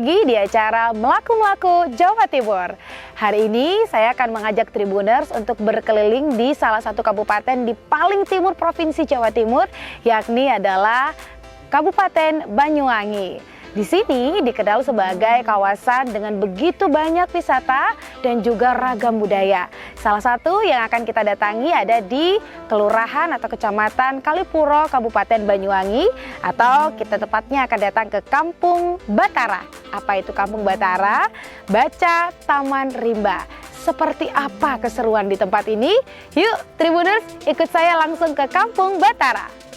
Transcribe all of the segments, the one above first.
lagi di acara Melaku-Melaku Jawa Timur. Hari ini saya akan mengajak Tribuners untuk berkeliling di salah satu kabupaten di paling timur Provinsi Jawa Timur, yakni adalah Kabupaten Banyuwangi. Di sini dikenal sebagai kawasan dengan begitu banyak wisata dan juga ragam budaya. Salah satu yang akan kita datangi ada di Kelurahan atau Kecamatan Kalipuro, Kabupaten Banyuwangi, atau kita tepatnya akan datang ke Kampung Batara. Apa itu Kampung Batara? Baca Taman Rimba. Seperti apa keseruan di tempat ini? Yuk Tribuners, ikut saya langsung ke Kampung Batara.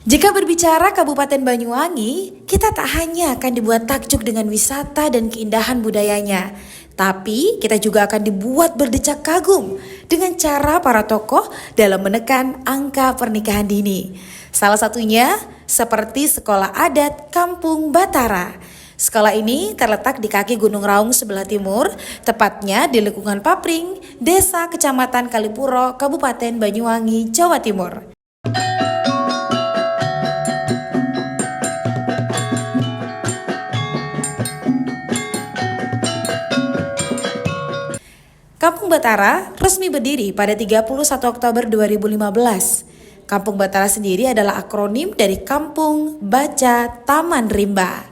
Jika berbicara Kabupaten Banyuwangi, kita tak hanya akan dibuat takjub dengan wisata dan keindahan budayanya, tapi kita juga akan dibuat berdecak kagum dengan cara para tokoh dalam menekan angka pernikahan dini. Salah satunya seperti Sekolah Adat Kampung Batara. Sekolah ini terletak di kaki Gunung Raung sebelah timur, tepatnya di lingkungan Papring, Desa Kecamatan Kalipuro, Kabupaten Banyuwangi, Jawa Timur. Kampung Batara resmi berdiri pada 31 Oktober 2015. Kampung Batara sendiri adalah akronim dari Kampung Baca Taman Rimba.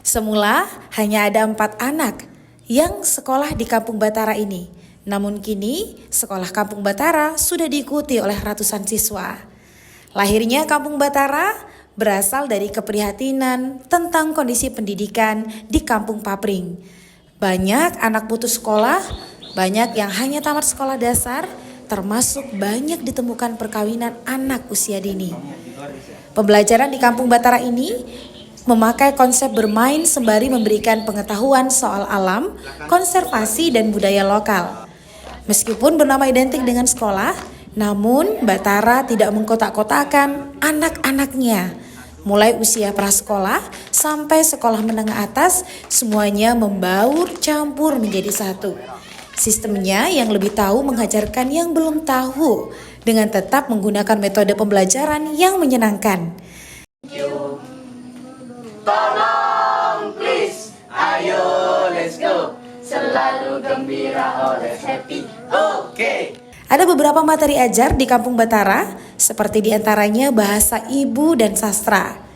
Semula hanya ada 4 anak yang sekolah di Kampung Batara ini. Namun kini sekolah Kampung Batara sudah diikuti oleh ratusan siswa. Lahirnya Kampung Batara berasal dari keprihatinan tentang kondisi pendidikan di Kampung Papring. Banyak anak putus sekolah, banyak yang hanya tamat sekolah dasar, termasuk banyak ditemukan perkawinan anak usia dini. Pembelajaran di Kampung Batara ini memakai konsep bermain sembari memberikan pengetahuan soal alam, konservasi, dan budaya lokal. Meskipun bernama identik dengan sekolah, namun Batara tidak mengkotak-kotakan anak-anaknya. Mulai usia prasekolah sampai sekolah menengah atas, semuanya membaur campur menjadi satu. Sistemnya yang lebih tahu mengajarkan yang belum tahu dengan tetap menggunakan metode pembelajaran yang menyenangkan. Tolong please, ayo let's go. Selalu gembira, always happy. Oke. Ada beberapa materi ajar di Kampung Batara, seperti diantaranya bahasa ibu dan sastra.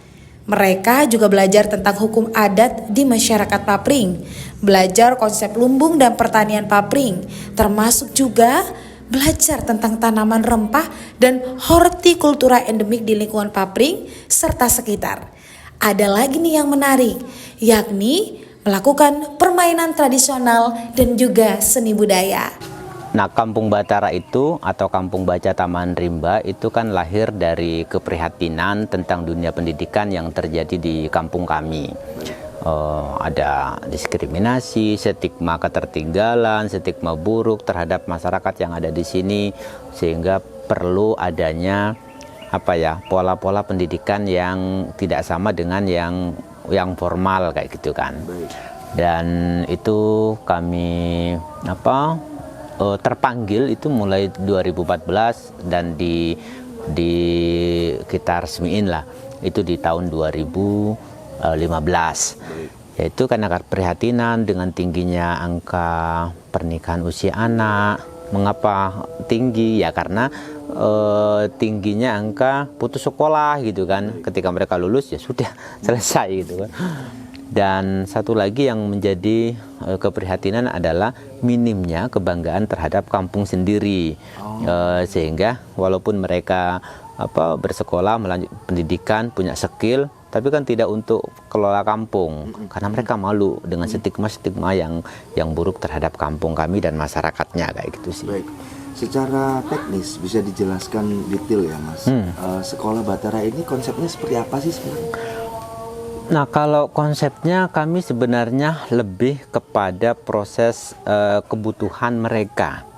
Mereka juga belajar tentang hukum adat di masyarakat Papring, belajar konsep lumbung dan pertanian Papring, termasuk juga belajar tentang tanaman rempah dan hortikultura endemik di lingkungan Papring serta sekitar. Ada lagi nih yang menarik, yakni melakukan permainan tradisional dan juga seni budaya. Nah, Kampung Batara itu atau Kampung Baca Taman Rimba itu kan lahir dari keprihatinan tentang dunia pendidikan yang terjadi di kampung kami. Ada diskriminasi, stigma ketertinggalan, stigma buruk terhadap masyarakat yang ada di sini, sehingga perlu adanya pola-pola pendidikan yang tidak sama dengan yang formal kayak gitu kan. Dan itu kami terpanggil itu mulai 2014 dan kita resmiin lah itu di tahun 2015. Yaitu karena keprihatinan dengan tingginya angka pernikahan usia anak. Mengapa tinggi? Ya karena tingginya angka putus sekolah gitu kan. Ketika mereka lulus ya sudah selesai gitu kan. Dan satu lagi yang menjadi keprihatinan adalah minimnya kebanggaan terhadap kampung sendiri. Sehingga walaupun mereka bersekolah, melanjut pendidikan, punya skill, tapi kan tidak untuk kelola kampung. Karena mereka malu dengan stigma-stigma yang buruk terhadap kampung kami dan masyarakatnya kayak gitu sih. Baik. Secara teknis bisa dijelaskan detail ya Mas. Sekolah Batara ini konsepnya seperti apa sih sebenarnya? Nah, kalau konsepnya kami sebenarnya lebih kepada proses kebutuhan mereka.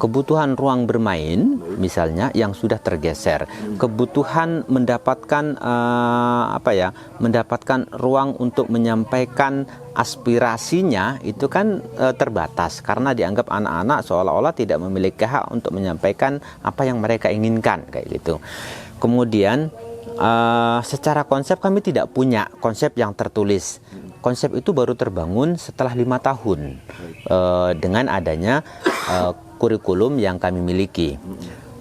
Kebutuhan ruang bermain misalnya yang sudah tergeser. Kebutuhan mendapatkan mendapatkan ruang untuk menyampaikan aspirasinya itu kan terbatas karena dianggap anak-anak seolah-olah tidak memiliki hak untuk menyampaikan apa yang mereka inginkan kayak gitu. Kemudian secara konsep kami tidak punya konsep yang tertulis. konsep itu baru terbangun setelah 5 tahun dengan adanya kurikulum yang kami miliki.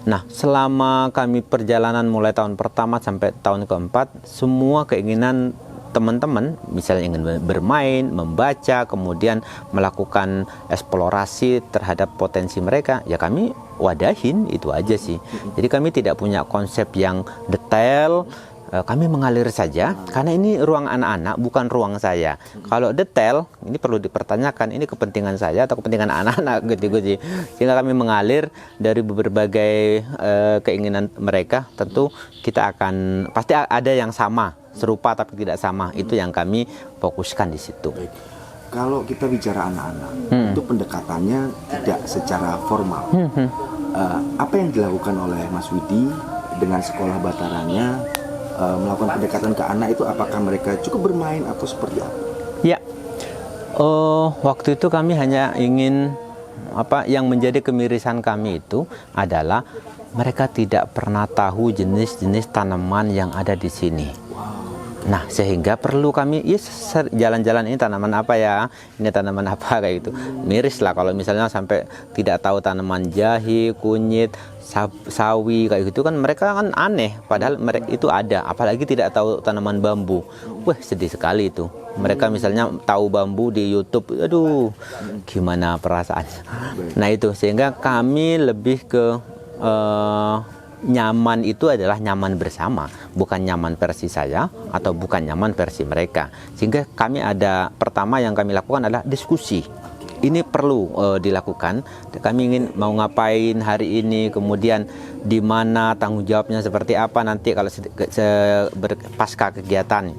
Nah, selama kami perjalanan mulai tahun pertama sampai tahun keempat, semua keinginan teman-teman, misalnya ingin bermain, membaca, kemudian melakukan eksplorasi terhadap potensi mereka, ya kami wadahin, itu aja sih. Jadi kami tidak punya konsep yang detail, kami mengalir saja, karena ini ruang anak-anak, bukan ruang saya. Kalau detail, ini perlu dipertanyakan, ini kepentingan saya atau kepentingan anak-anak gitu sih. Sehingga kami mengalir dari berbagai keinginan mereka, tentu kita akan, pasti ada yang sama, serupa tapi tidak sama, itu yang kami fokuskan di situ. Baik. Kalau kita bicara anak-anak, itu pendekatannya tidak secara formal. Apa yang dilakukan oleh Mas Widi dengan sekolah Bataranya melakukan pendekatan ke anak itu, apakah mereka cukup bermain atau seperti apa? Ya, waktu itu kami hanya ingin yang menjadi kemirisan kami itu adalah mereka tidak pernah tahu jenis-jenis tanaman yang ada di sini. Nah, sehingga perlu kami jalan-jalan, ini tanaman apa ya, ini tanaman apa, kayak gitu. Miris lah kalau misalnya sampai tidak tahu tanaman jahe, kunyit, sawi, kayak gitu kan mereka kan aneh, padahal mereka itu ada. Apalagi tidak tahu tanaman bambu. Wah, sedih sekali itu. Mereka misalnya tahu bambu di YouTube, aduh, gimana perasaannya. Nah itu, sehingga kami lebih ke nyaman itu adalah nyaman bersama, bukan nyaman versi saya atau bukan nyaman versi mereka. Sehingga kami ada, pertama yang kami lakukan adalah diskusi. Ini perlu dilakukan. Kami ingin mau ngapain hari ini, kemudian di mana tanggung jawabnya seperti apa nanti kalau pasca kegiatan.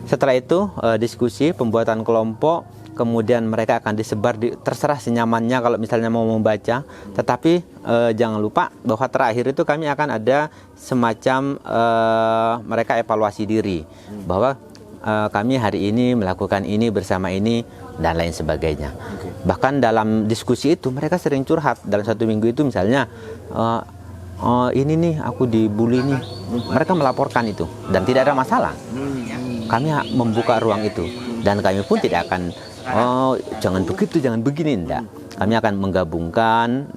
Setelah itu diskusi, pembuatan kelompok. Kemudian mereka akan disebar terserah senyamannya kalau misalnya mau membaca. Tetapi jangan lupa bahwa terakhir itu kami akan ada semacam mereka evaluasi diri. Bahwa kami hari ini melakukan ini bersama ini dan lain sebagainya. Bahkan dalam diskusi itu mereka sering curhat. Dalam 1 minggu itu misalnya ini nih aku dibully nih. Mereka melaporkan itu dan tidak ada masalah. Kami membuka ruang itu dan kami pun tidak akan jangan begitu, jangan begini, enggak. Kami akan menggabungkan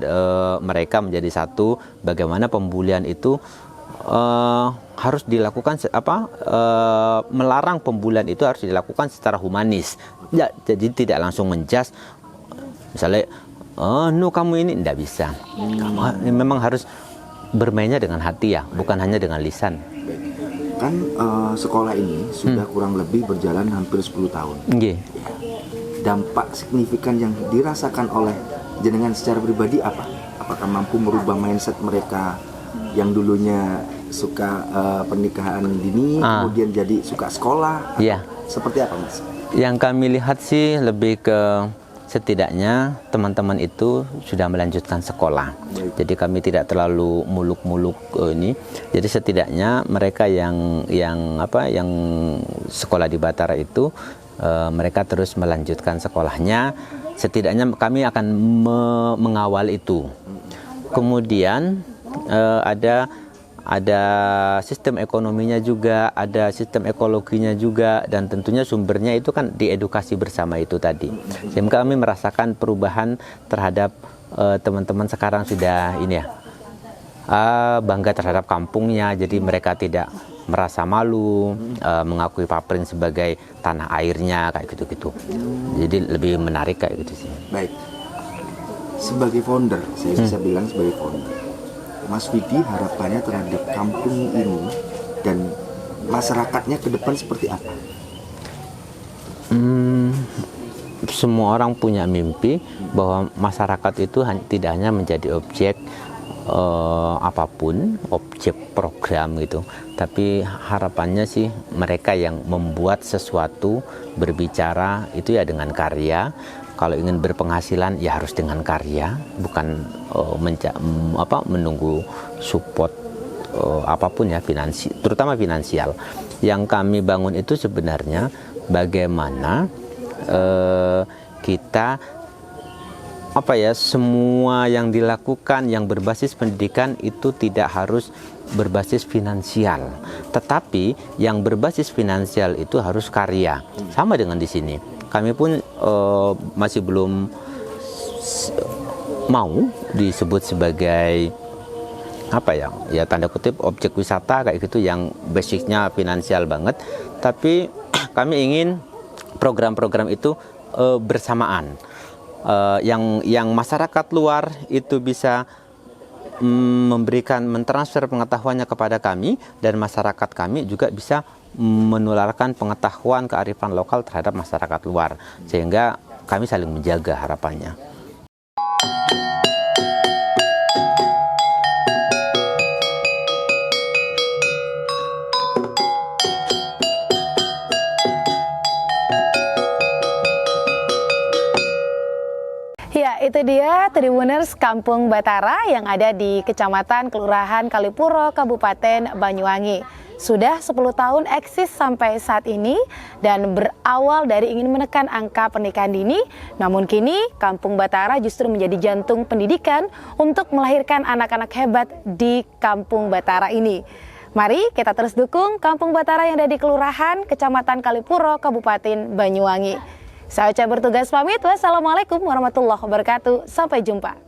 mereka menjadi satu. Bagaimana pembulian itu harus dilakukan, melarang pembulian itu harus dilakukan secara humanis. Ya, jadi tidak langsung menjas. Misalnya, kamu ini enggak bisa. Kamu memang harus bermainnya dengan hati ya, bukan hanya dengan lisan. Kan sekolah ini sudah kurang lebih berjalan hampir 10 tahun. Yeah. Dampak signifikan yang dirasakan oleh jenengan secara pribadi apa? Apakah mampu merubah mindset mereka yang dulunya suka pernikahan dini, kemudian jadi suka sekolah? Iya. Seperti apa, Mas? Yang kami lihat sih lebih ke setidaknya teman-teman itu sudah melanjutkan sekolah. Jadi kami tidak terlalu muluk-muluk ini. Jadi setidaknya mereka yang sekolah di Batara itu mereka terus melanjutkan sekolahnya. Setidaknya kami akan mengawal itu. Kemudian ada sistem ekonominya juga, ada sistem ekologinya juga, dan tentunya sumbernya itu kan di edukasi bersama itu tadi. Sehingga kami merasakan perubahan terhadap teman-teman sekarang sudah ini ya, bangga terhadap kampungnya. Jadi mereka tidak merasa malu mengakui Papring sebagai tanah airnya, kayak gitu-gitu. Jadi lebih menarik kayak gitu sih. Baik. Sebagai founder, saya bisa bilang sebagai founder, Mas Widi harapannya terhadap kampung ini dan masyarakatnya ke depan seperti apa? Semua orang punya mimpi bahwa masyarakat itu tidak hanya menjadi objek apapun, objek program gitu, tapi harapannya sih mereka yang membuat sesuatu, berbicara itu ya dengan karya. Kalau ingin berpenghasilan ya harus dengan karya, bukan menunggu support apapun ya, terutama finansial. Yang kami bangun itu sebenarnya bagaimana kita semua yang dilakukan yang berbasis pendidikan itu tidak harus berbasis finansial, tetapi yang berbasis finansial itu harus karya. Sama dengan di sini, kami pun masih belum mau disebut sebagai tanda kutip objek wisata kayak gitu yang basicnya finansial banget, tapi kami ingin program-program itu bersamaan, yang masyarakat luar itu bisa mentransfer pengetahuannya kepada kami, dan masyarakat kami juga bisa menularkan pengetahuan kearifan lokal terhadap masyarakat luar, sehingga kami saling menjaga harapannya. Ya, itu dia Tribuners Kampung Batara yang ada di Kecamatan Kelurahan Kalipuro, Kabupaten Banyuwangi. Sudah 10 tahun eksis sampai saat ini dan berawal dari ingin menekan angka pernikahan dini, namun kini Kampung Batara justru menjadi jantung pendidikan untuk melahirkan anak-anak hebat di Kampung Batara ini. Mari kita terus dukung Kampung Batara yang ada di Kelurahan Kecamatan Kalipuro, Kabupaten Banyuwangi. Saya Uca bertugas pamit. Wassalamualaikum warahmatullahi wabarakatuh. Sampai jumpa.